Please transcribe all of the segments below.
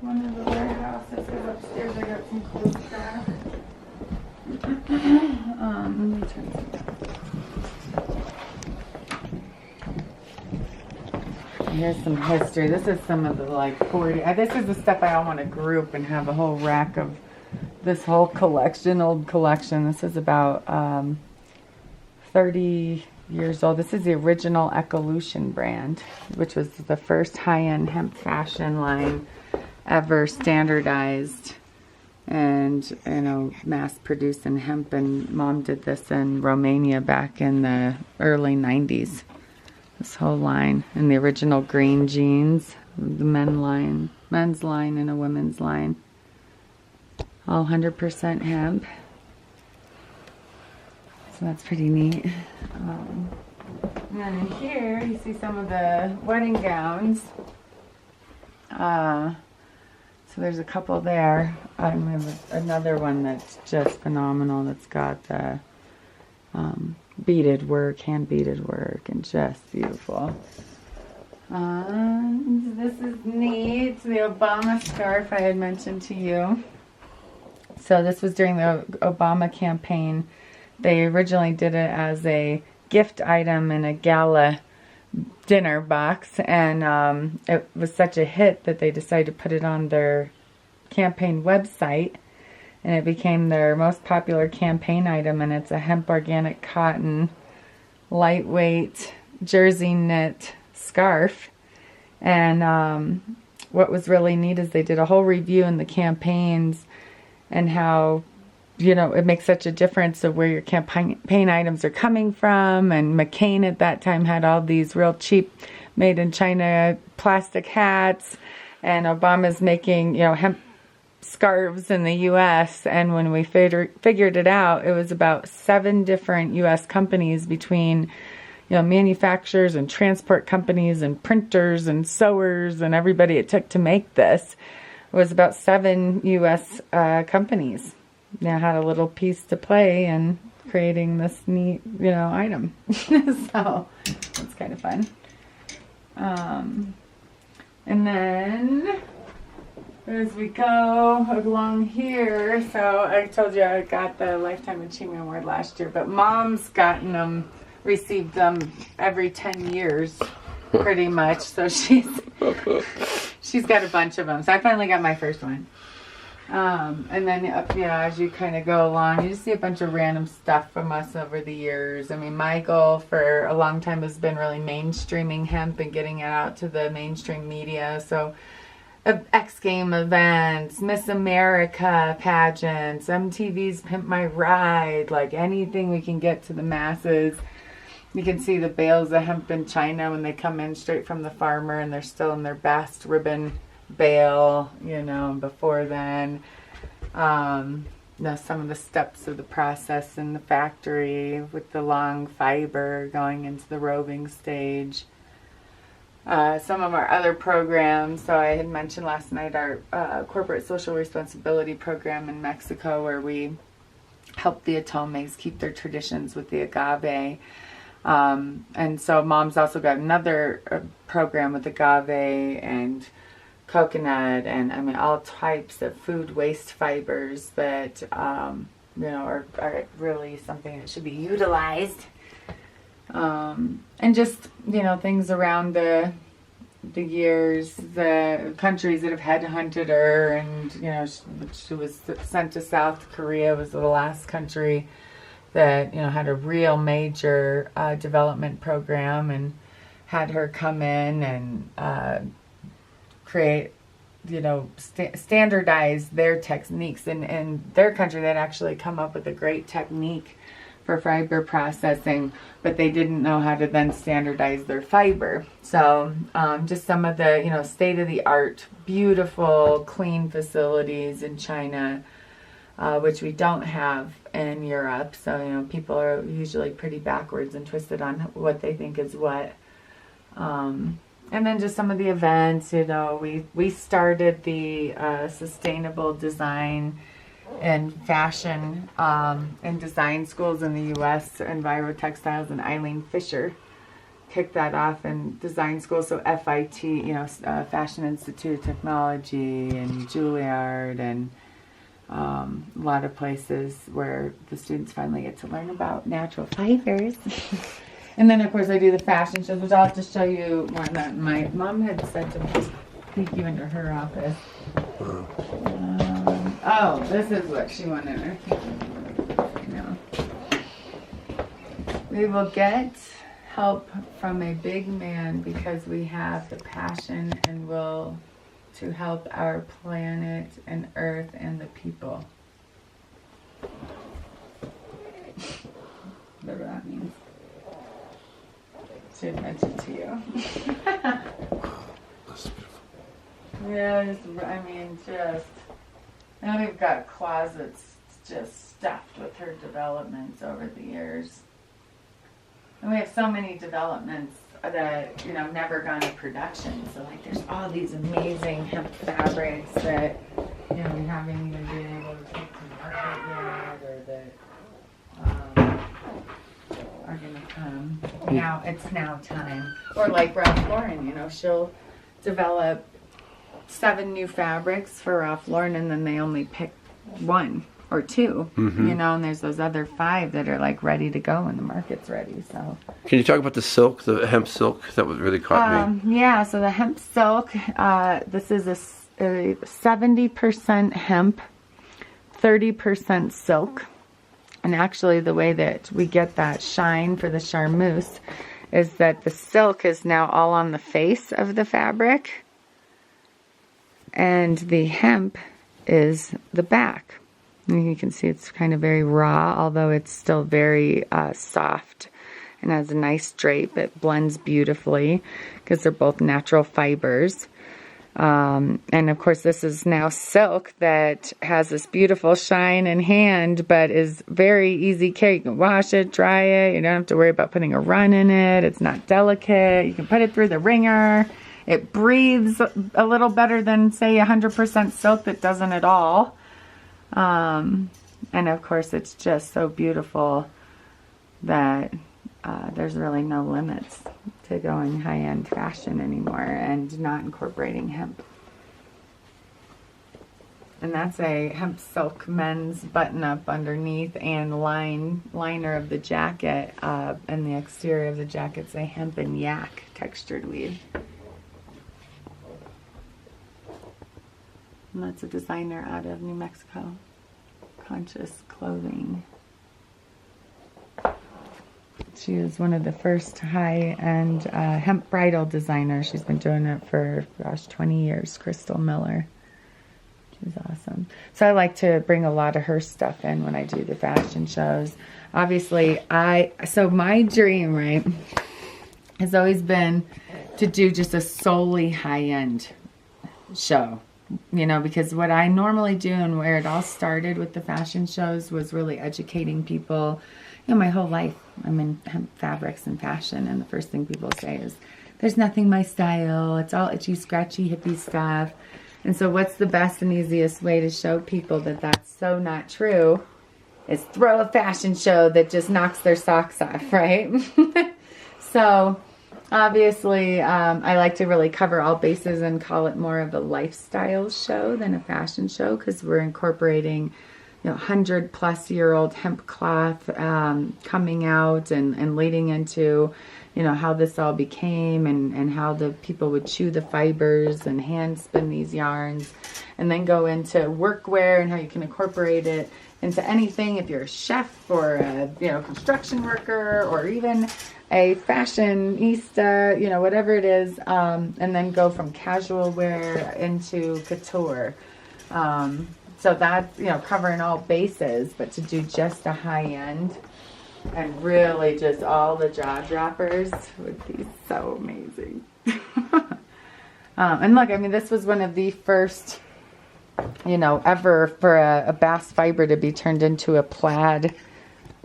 one of the warehouses, because upstairs I got some cool stuff. Let me turn this down. Here's some history. This is some of the like 40. This is the stuff I want to group and have a whole rack of this whole collection, old collection. This is about 30 years old. This is the original Ecolution brand, which was the first high-end hemp fashion line ever standardized and, you know, mass-produced in hemp. And Mom did this in Romania back in the early 90s. This whole line, and the original green jeans, the men's line and a women's line. All 100% hemp. So that's pretty neat. And then in here you see some of the wedding gowns. So there's a couple there. We have another one that's just phenomenal, that's got the beaded work, hand beaded work, and just beautiful. This is neat. The Obama scarf I had mentioned to you. So this was during the Obama campaign. They originally did it as a gift item in a gala dinner box, and it was such a hit that they decided to put it on their campaign website, and it became their most popular campaign item. And it's a hemp organic cotton lightweight jersey knit scarf. And what was really neat is they did a whole review in the campaigns and how, you know, it makes such a difference of where your campaign items are coming from. And McCain at that time had all these real cheap made in China plastic hats, and Obama's making, you know, hemp scarves in the US. And when we figured it out, it was about 7 different US companies, between, you know, manufacturers and transport companies and printers and sewers and everybody it took to make this. It was about 7 US companies. Now had a little piece to play in creating this neat, you know, item. So it's kind of fun. And then as we go along here, so I told you I got the Lifetime Achievement Award last year, but Mom's gotten them, received them every 10 years pretty much. So she's got a bunch of them. So I finally got my first one. And then, you know, as you kind of go along, you just see a bunch of random stuff from us over the years. I mean, my goal for a long time has been really mainstreaming hemp and getting it out to the mainstream media. So X Game events, Miss America pageants, MTV's Pimp My Ride, like anything we can get to the masses. You can see the bales of hemp in China when they come in straight from the farmer, and they're still in their bast ribbon bale, you know. Before then, some of the steps of the process in the factory with the long fiber going into the roving stage. Some of our other programs, so I had mentioned last night our corporate social responsibility program in Mexico, where we help the Atomes keep their traditions with the agave. And so Mom's also got another program with agave and coconut, and I mean all types of food waste fibers that you know are really something that should be utilized. And just, you know, things around the years, the countries that have headhunted her, and, you know, she was sent to South Korea, was the last country that, you know, had a real major development program, and had her come in and create, you know, standardize their techniques. In their country, they'd actually come up with a great technique for fiber processing, but they didn't know how to then standardize their fiber. So just some of the, you know, state-of-the-art, beautiful, clean facilities in China, which we don't have in Europe. So, you know, people are usually pretty backwards and twisted on what they think is what. And then just some of the events, you know, we started the sustainable design and fashion and design schools in the U.S. Enviro Textiles, and Eileen Fisher kicked that off in design school. So FIT, you know, Fashion Institute of Technology and Juilliard and a lot of places where the students finally get to learn about natural fibers. And then, of course, I do the fashion shows, which I'll have to show you more of that. My mom had said to me, take you into her office. Oh, this is what she wanted. No. We will get help from a big man because we have the passion and will to help our planet and earth and the people. Whatever that means. Should mention to you. That's beautiful. Yeah, I mean, and we've got closets just stuffed with her developments over the years. And we have so many developments that, you know, never gone to production. So, like, there's all these amazing hemp fabrics that, you know, we haven't even been able to take to market yet, or that are going to come. Now, it's now time. Or like Ralph Lauren, you know, she'll develop 7 new fabrics for Ralph Lauren, and then they only pick 1 or 2, you know, and there's those other 5 that are like ready to go when the market's ready. So, can you talk about the silk, the hemp silk? That was really caught me. Yeah, so the hemp silk, this is a 70% hemp, 30% silk. And actually the way that we get that shine for the charmeuse is that the silk is now all on the face of the fabric, and the hemp is the back. And you can see it's kind of very raw, although it's still very soft and has a nice drape. It blends beautifully because they're both natural fibers. And of course this is now silk that has this beautiful shine and hand, but is very easy care. You can wash it, dry it. You don't have to worry about putting a run in it. It's not delicate. You can put it through the wringer. It breathes a little better than, say, 100% silk that doesn't at all. And of course it's just so beautiful that there's really no limits to going high-end fashion anymore and not incorporating hemp. And that's a hemp silk men's button-up underneath and liner of the jacket, and the exterior of the jacket's a hemp and yak textured weave. And that's a designer out of New Mexico, Conscious Clothing. She is one of the first high-end hemp bridal designers. She's been doing it for, gosh, 20 years, Crystal Miller. She's awesome. So I like to bring a lot of her stuff in when I do the fashion shows. Obviously, so my dream, right, has always been to do just a solely high-end show. You know, because what I normally do and where it all started with the fashion shows was really educating people. You know, my whole life I'm in hemp fabrics and fashion, and the first thing people say is, there's nothing my style, it's all itchy, scratchy, hippie stuff. And so what's the best and easiest way to show people that that's so not true is throw a fashion show that just knocks their socks off, right? So obviously, I like to really cover all bases and call it more of a lifestyle show than a fashion show, because we're incorporating, you know, 100-plus-year-old hemp cloth coming out and leading into, you know, how this all became and how the people would chew the fibers and hand spin these yarns, and then go into workwear and how you can incorporate it into anything if you're a chef or a, you know, construction worker or even a fashionista, you know, whatever it is, and then go from casual wear into couture. So that's, you know, covering all bases, but to do just a high end and really just all the jaw droppers would be so amazing. And look, I mean, this was one of the first, you know, ever for a bass fiber to be turned into a plaid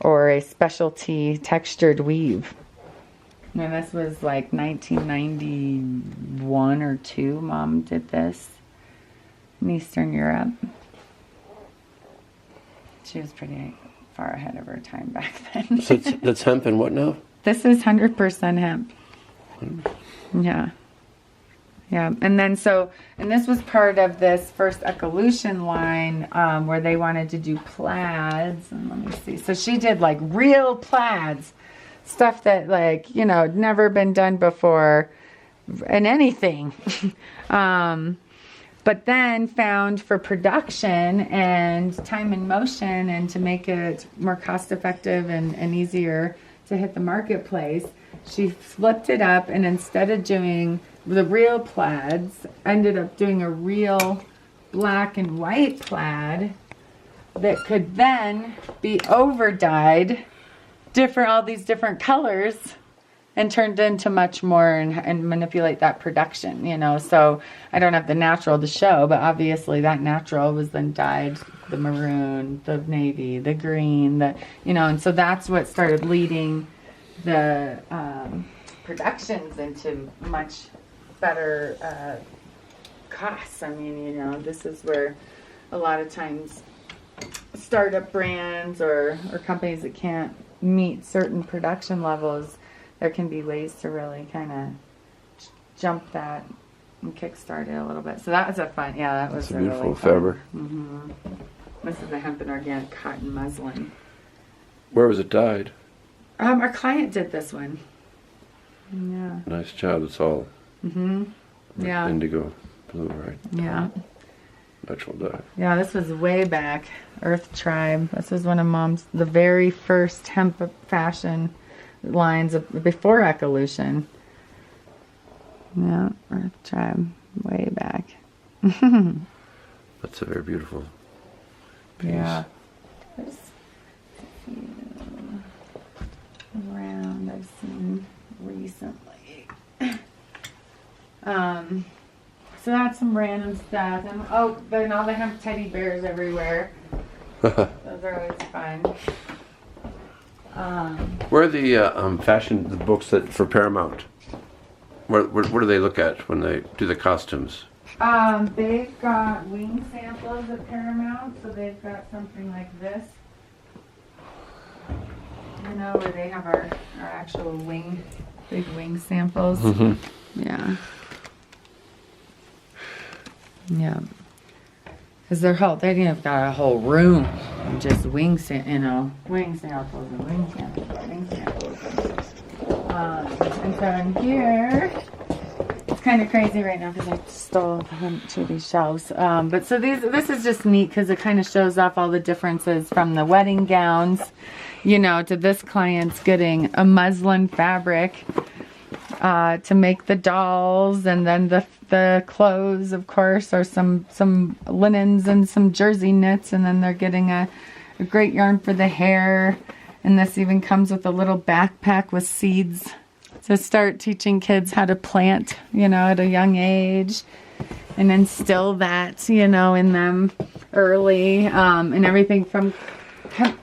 or a specialty textured weave. And this was like 1991 or 2. Mom did this in Eastern Europe. She was pretty far ahead of her time back then. So that's hemp and what now? This is 100% hemp. Yeah. Yeah, and then and this was part of this first Ecolution line where they wanted to do plaids. And let me see. So she did like real plaids, stuff that like, you know, never been done before in anything. But then found for production and time and motion and to make it more cost effective and easier to hit the marketplace, she flipped it up and instead of doing the real plaids, ended up doing a real black and white plaid that could then be over dyed all these different colors and turned into much more and manipulate that production, you know. So I don't have the natural to show, but obviously that natural was then dyed the maroon, the navy, the green, you know, and so that's what started leading the productions into much better costs. I mean, you know, this is where a lot of times startup brands or companies that can't meet certain production levels, there can be ways to really kind of jump that and kickstart it a little bit. So that was that was a beautiful really fabric. Mm-hmm. This is a hemp and organic cotton muslin. Where was it dyed? Our client did this one. Yeah. Nice job. It's all Yeah. indigo blue, right? Yeah. Natural dye. Yeah, this was way back. Earth Tribe. This was one of the very first hemp fashion lines before Ecolution. Yeah, Earth Tribe. Way back. That's a very beautiful piece. Yeah. There's a few around I've seen recently. So that's some random stuff. And then all the hemp teddy bears everywhere. Those are always fun. Where are the books that for Paramount? What do they look at when they do the costumes? They've got wing samples at Paramount, so they've got something like this. You know, where they have our actual big wing samples. Mm-hmm. Yeah. Yeah. Because they've got a whole room of just wing samples and wing samples. And so in here, it's kind of crazy right now because I stole two of these shelves. But so this is just neat because it kind of shows off all the differences from the wedding gowns, you know, to this client's getting a muslin fabric to make the dolls, and then the clothes, of course, are some linens and some jersey knits, and then they're getting a great yarn for the hair. And this even comes with a little backpack with seeds to start teaching kids how to plant, you know, at a young age, and instill that, you know, in them early, and everything from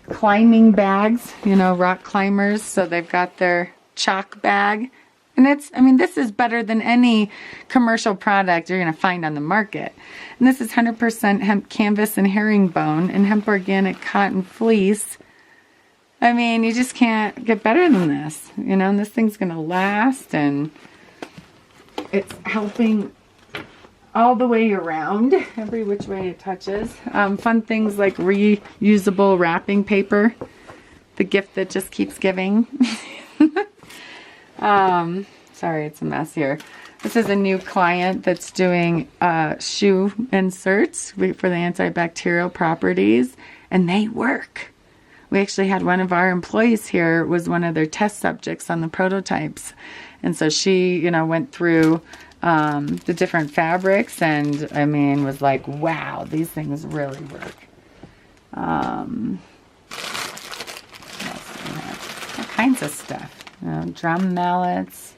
climbing bags, you know, rock climbers. So they've got their chalk bag. And this is better than any commercial product you're going to find on the market. And this is 100% hemp canvas and herringbone and hemp organic cotton fleece. I mean, you just can't get better than this, you know, and this thing's going to last, and it's helping all the way around, every which way it touches. Fun things like reusable wrapping paper, the gift that just keeps giving. Sorry, it's a mess here. This is a new client that's doing shoe inserts for the antibacterial properties, and they work. We actually had one of our employees here was one of their test subjects on the prototypes, and so she, you know, went through the different fabrics, and I mean, was like, wow, these things really work. All kinds of stuff. You know, drum mallets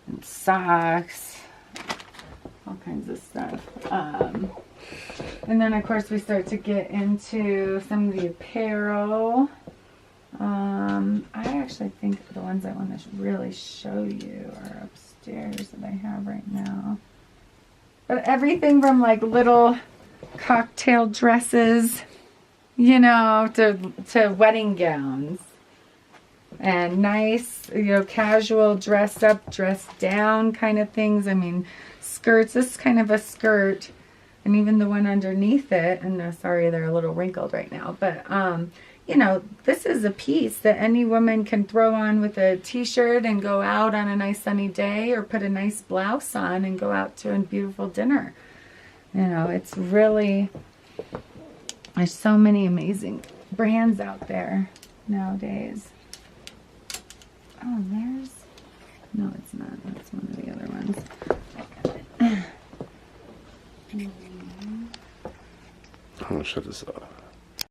and socks, all kinds of stuff. And then, of course, we start to get into some of the apparel. I actually think the ones I want to really show you are upstairs that I have right now. But everything from like little cocktail dresses, you know, to wedding gowns. And nice, you know, casual dress up, dress down kind of things. I mean, skirts, this is kind of a skirt. And even the one underneath it, and sorry, they're a little wrinkled right now, but you know, this is a piece that any woman can throw on with a t-shirt and go out on a nice sunny day, or put a nice blouse on and go out to a beautiful dinner. You know, it's really, there's so many amazing brands out there nowadays. Oh, there's, no, it's not. That's one of the other ones. I'm gonna shut this off.